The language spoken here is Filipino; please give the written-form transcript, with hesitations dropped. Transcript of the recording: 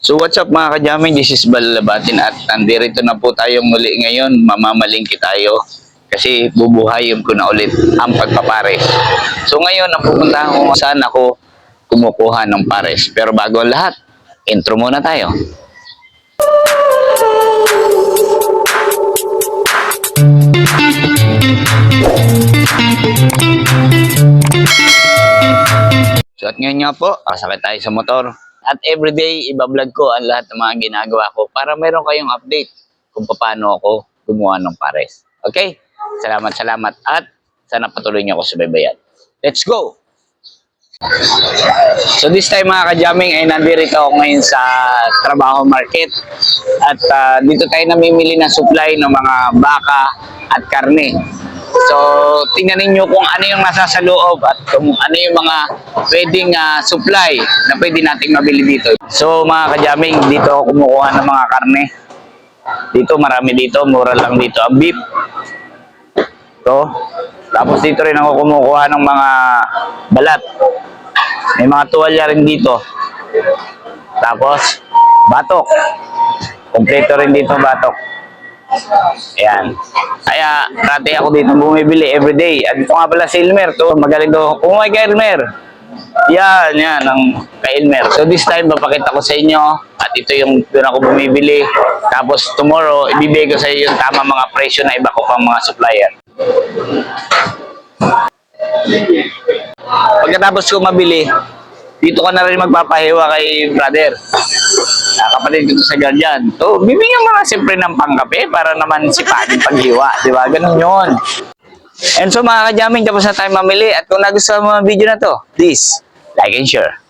So what's up mga kajaming, this is Balalabatin at nandito na po tayong muli ngayon. Mamamalingki tayo kasi bubuhayin ko na ulit ang pagpapares. So ngayon ang pupuntahan ko saan ako kumukuha ng pares. Pero bago ang lahat, intro muna tayo. So at ngayon nga po, sakay tayo sa motor. At everyday, ibablog ko ang lahat ng mga ginagawa ko para meron kayong update kung paano ako gumawa ng pares. Okay? Salamat at sana patuloy niyo ako subaybayan. Let's go! So this time mga kajaming ay nandito ako ngayon sa Trabaho Market. At dito tayo namimili ng supply ng mga baka at karne. So, tingnan niyo kung ano yung nasa sa loob at kung ano yung mga pwedeng supply na pwede nating mabili dito. So, mga kajaming, dito ako kumukuha ng mga karne. Dito, marami dito. Mura lang dito ang beef. Ito. Tapos dito rin ako kumukuha ng mga balat. May mga tuwalya rin dito. Tapos, batok. Kompleto rin dito batok. Ayan. Kaya, dati ako dito bumibili everyday. At ito nga pala si Elmer. To, magaling to. Kumay kay Elmer. Yan, ang kay Elmer. So this time, papakita ko sa inyo. At ito yung doon ako bumibili. Tapos tomorrow, ibibigay ko sa iyo yung tama mga presyo na iba ko pang mga supplier. Pagkatapos ko mabili, dito ka na rin magpapahiwa kay brother. Kapatid ko sa Guardian. So, bibigyan mo na siyempre ng pangkape para naman sipahin paghiwa. Diba? Ganun yun. And so mga kajaming, tapos na tayo mamili. At kung nagustuhan mo ang video na to, please like and share.